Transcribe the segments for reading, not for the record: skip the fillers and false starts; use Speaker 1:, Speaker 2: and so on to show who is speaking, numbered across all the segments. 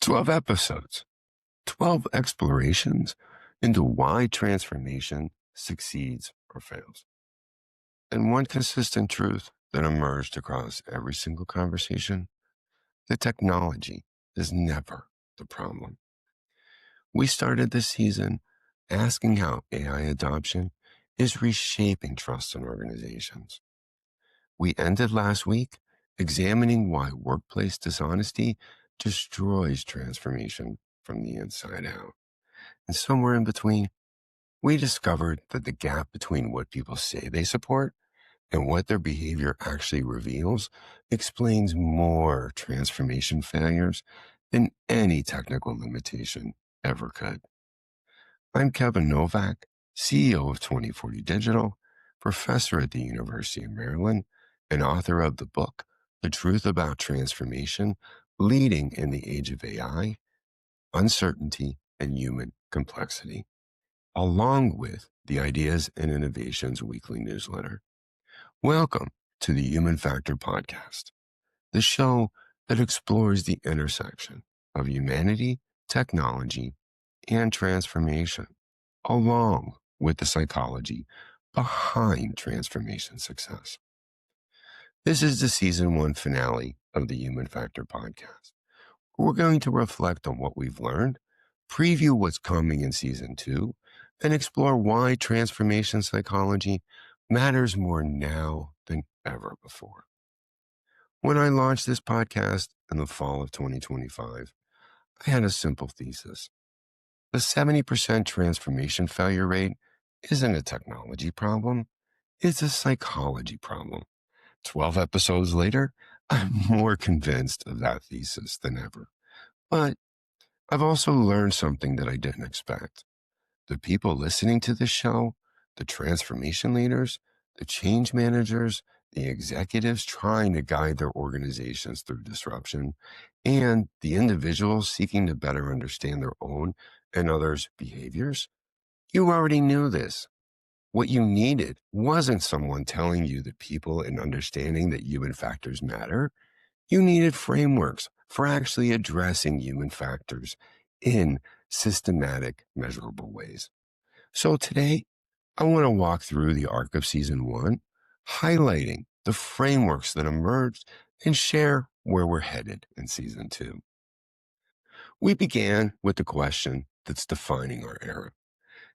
Speaker 1: 12 episodes, 12 explorations into why transformation succeeds or fails. And one consistent truth that emerged across every single conversation: the technology is never the problem. We started this season asking how AI adoption is reshaping trust in organizations. We ended last week examining why workplace dishonesty destroys transformation from the inside out. And somewhere in between, we discovered that the gap between what people say they support and what their behavior actually reveals explains more transformation failures than any technical limitation ever could. I'm Kevin Novak, CEO of 2040 Digital, professor at the University of Maryland, and author of the book, The Truth About Transformation: Leading in the Age of AI, Uncertainty, and Human Complexity, along with the Ideas and Innovations weekly newsletter. Welcome to the Human Factor Podcast, the show that explores the intersection of humanity, technology, and transformation, along with the psychology behind transformation success. This is the season 1 finale of the Human Factor Podcast. We're going to reflect on what we've learned, preview what's coming in season 2, and explore why transformation psychology matters more now than ever before. When I launched this podcast in the fall of 2025, I had a simple thesis. The 70% transformation failure rate isn't a technology problem, it's a psychology problem. 12 episodes later, I'm more convinced of that thesis than ever. But I've also learned something that I didn't expect. The people listening to this show, the transformation leaders, the change managers, the executives trying to guide their organizations through disruption, and the individuals seeking to better understand their own and others' behaviors, you already knew this. What you needed wasn't someone telling you that people and understanding that human factors matter. You needed frameworks for actually addressing human factors in systematic, measurable ways. So today, I want to walk through the arc of season 1, highlighting the frameworks that emerged and share where we're headed in season 2. We began with the question that's defining our era.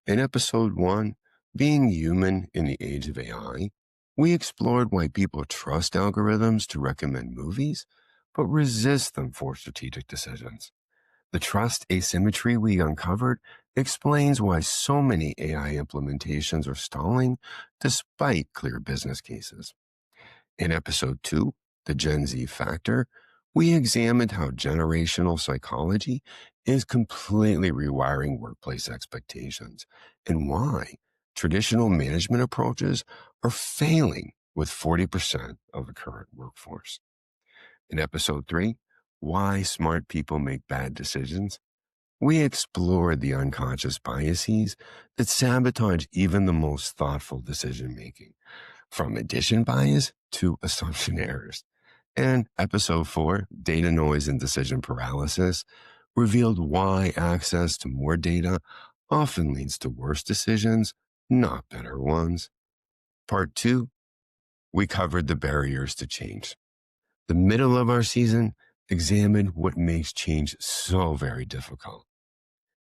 Speaker 1: In episode 1, Being Human in the Age of AI, we explored why people trust algorithms to recommend movies, but resist them for strategic decisions. The trust asymmetry we uncovered explains why so many AI implementations are stalling despite clear business cases. In episode 2, The Gen Z Factor, we examined how generational psychology is completely rewiring workplace expectations and why traditional management approaches are failing with 40% of the current workforce. In episode 3, Why Smart People Make Bad Decisions, we explored the unconscious biases that sabotage even the most thoughtful decision-making, from addition bias to assumption errors. And episode 4, Data Noise and Decision Paralysis, revealed why access to more data often leads to worse decisions, not better ones. Part 2, we covered the barriers to change. The middle of our season examined what makes change so very difficult.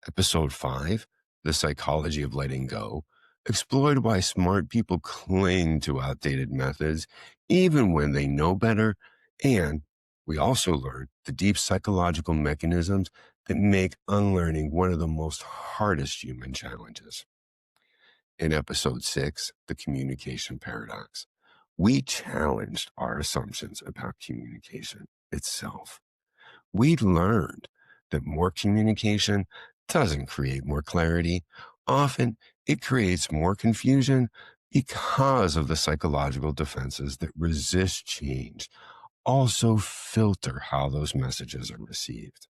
Speaker 1: Episode 5, The Psychology of Letting Go, explored why smart people cling to outdated methods even when they know better, and we also learned the deep psychological mechanisms that make unlearning one of the most hardest human challenges. In episode 6, The Communication Paradox, we challenged our assumptions about communication itself. We learned that more communication doesn't create more clarity. Often it creates more confusion because of the psychological defenses that resist change also filter how those messages are received.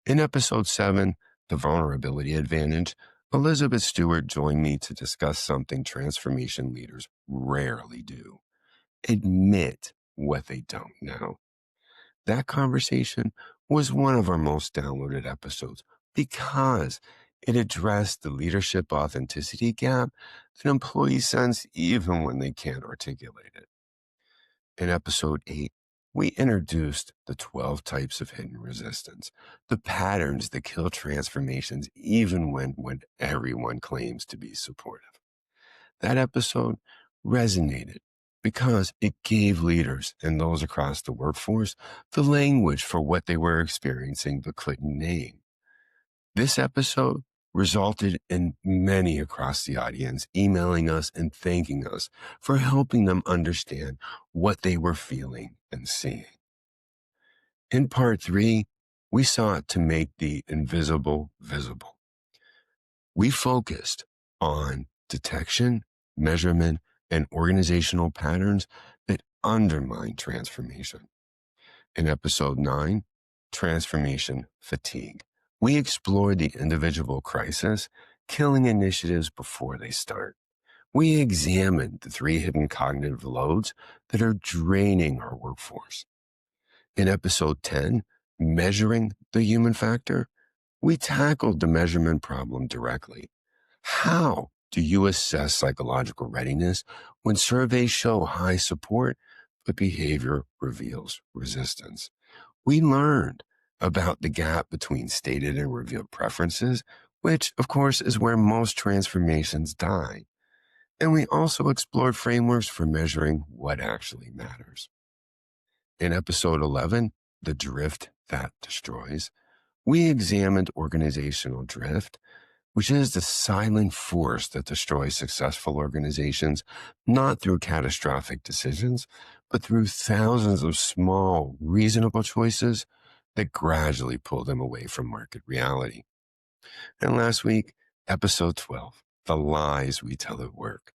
Speaker 1: In episode 7, The Vulnerability Advantage, Elizabeth Stewart joined me to discuss something transformation leaders rarely do: admit what they don't know. That conversation was one of our most downloaded episodes because it addressed the leadership authenticity gap that employees sense even when they can't articulate it. In episode 8, we introduced the 12 types of hidden resistance, the patterns that kill transformations even when everyone claims to be supportive. That episode resonated because it gave leaders and those across the workforce the language for what they were experiencing but couldn't name. This episode resulted in many across the audience emailing us and thanking us for helping them understand what they were feeling and seeing. In part 3, we sought to make the invisible visible. We focused on detection, measurement, and organizational patterns that undermine transformation. In episode 9, Transformation Fatigue, we explored the individual crisis, killing initiatives before they start. We examined the 3 hidden cognitive loads that are draining our workforce. In episode 10, Measuring the Human Factor, we tackled the measurement problem directly. How do you assess psychological readiness when surveys show high support, but behavior reveals resistance? We learned about the gap between stated and revealed preferences, which, of course, is where most transformations die. And we also explored frameworks for measuring what actually matters. In episode 11, The Drift That Destroys, we examined organizational drift, which is the silent force that destroys successful organizations, not through catastrophic decisions, but through thousands of small, reasonable choices that gradually pull them away from market reality. And last week, episode 12, The Lies We Tell at Work.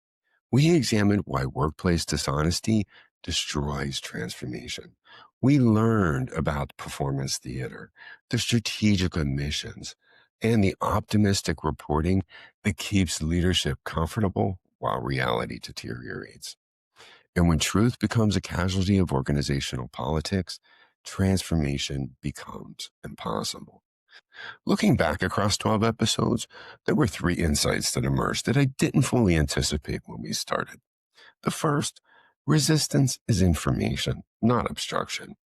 Speaker 1: We examined why workplace dishonesty destroys transformation. We learned about performance theater, the strategic omissions, and the optimistic reporting that keeps leadership comfortable while reality deteriorates. And when truth becomes a casualty of organizational politics, transformation becomes impossible. Looking back across 12 episodes, there were 3 insights that emerged that I didn't fully anticipate when we started. The first, resistance is information, not obstruction.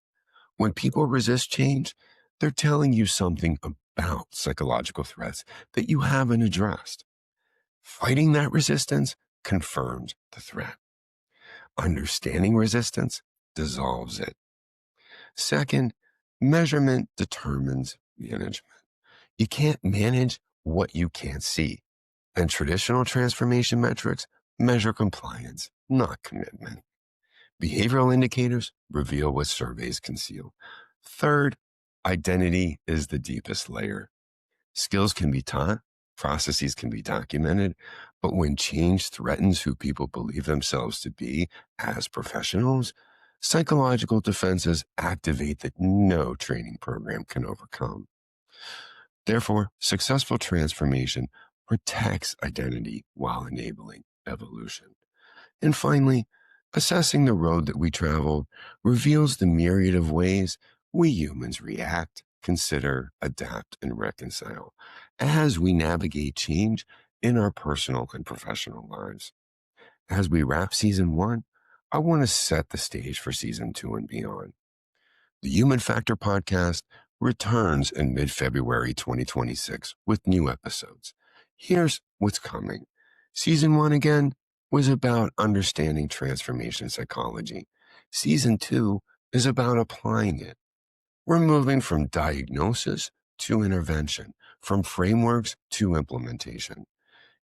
Speaker 1: When people resist change, they're telling you something about psychological threats that you haven't addressed. Fighting that resistance confirms the threat. Understanding resistance dissolves it. Second, measurement determines management. You can't manage what you can't see. And traditional transformation metrics measure compliance, not commitment. Behavioral indicators reveal what surveys conceal. Third, identity is the deepest layer. Skills can be taught, processes can be documented, but when change threatens who people believe themselves to be as professionals, psychological defenses activate that no training program can overcome. Therefore, successful transformation protects identity while enabling evolution. And finally, assessing the road that we traveled reveals the myriad of ways we humans react, consider, adapt, and reconcile as we navigate change in our personal and professional lives. As we wrap season 1, I want to set the stage for season 2 and beyond. The Human Factor podcast returns in mid-February 2026 with new episodes. Here's what's coming. Season 1 again was about understanding transformation psychology. Season 2 is about applying it. We're moving from diagnosis to intervention, from frameworks to implementation.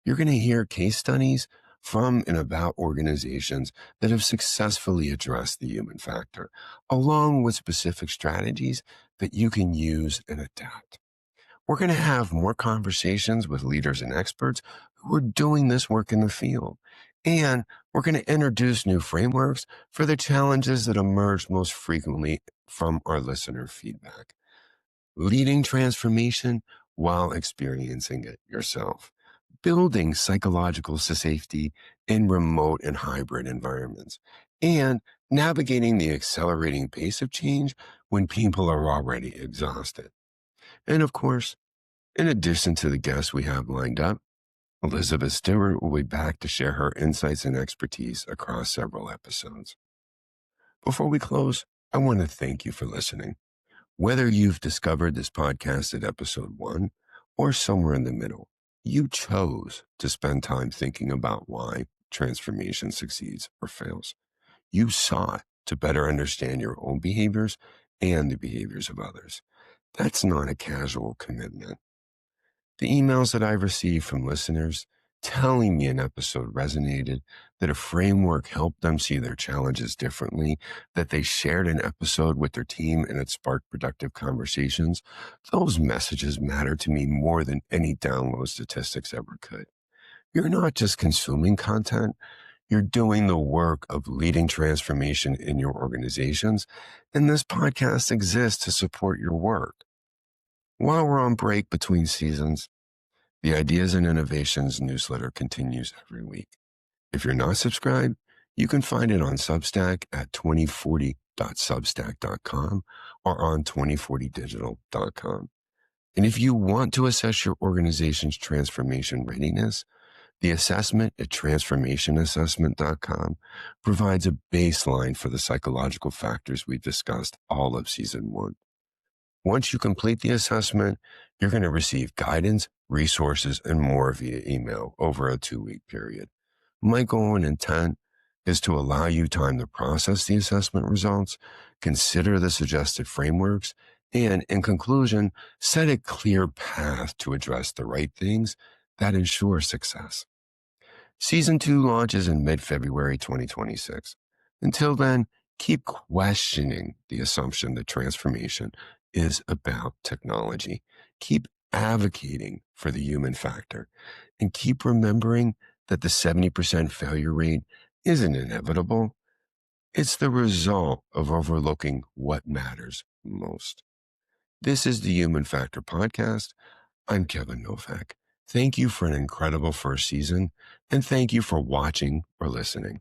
Speaker 1: You're going to hear case studies from and about organizations that have successfully addressed the human factor, along with specific strategies that you can use and adapt. We're going to have more conversations with leaders and experts who are doing this work in the field. And we're going to introduce new frameworks for the challenges that emerge most frequently from our listener feedback. Leading transformation while experiencing it yourself. Building psychological safety in remote and hybrid environments, and navigating the accelerating pace of change when people are already exhausted. And of course, in addition to the guests we have lined up, Elizabeth Stewart will be back to share her insights and expertise across several episodes. Before we close, I want to thank you for listening. Whether you've discovered this podcast at episode 1 or somewhere in the middle, you chose to spend time thinking about why transformation succeeds or fails. You sought to better understand your own behaviors and the behaviors of others. That's not a casual commitment. The emails that I've received from listeners telling me an episode resonated, that a framework helped them see their challenges differently, that they shared an episode with their team and it sparked productive conversations, those messages matter to me more than any download statistics ever could. You're not just consuming content, you're doing the work of leading transformation in your organizations, and this podcast exists to support your work. While we're on break between seasons, the Ideas and Innovations newsletter continues every week. If you're not subscribed, you can find it on Substack at 2040.substack.com or on 2040digital.com. And if you want to assess your organization's transformation readiness, the assessment at transformationassessment.com provides a baseline for the psychological factors we discussed all of season 1. Once you complete the assessment, you're going to receive guidance, resources, and more via email over a 2-week period. My goal and intent is to allow you time to process the assessment results, consider the suggested frameworks, and in conclusion, set a clear path to address the right things that ensure success. Season 2 launches in mid-February 2026. Until then, keep questioning the assumption that transformation is about technology. Keep advocating for the human factor, and keep remembering that the 70% failure rate isn't inevitable. It's the result of overlooking what matters most. This is the Human Factor Podcast. I'm Kevin Novak. Thank you for an incredible first season, and thank you for watching or listening.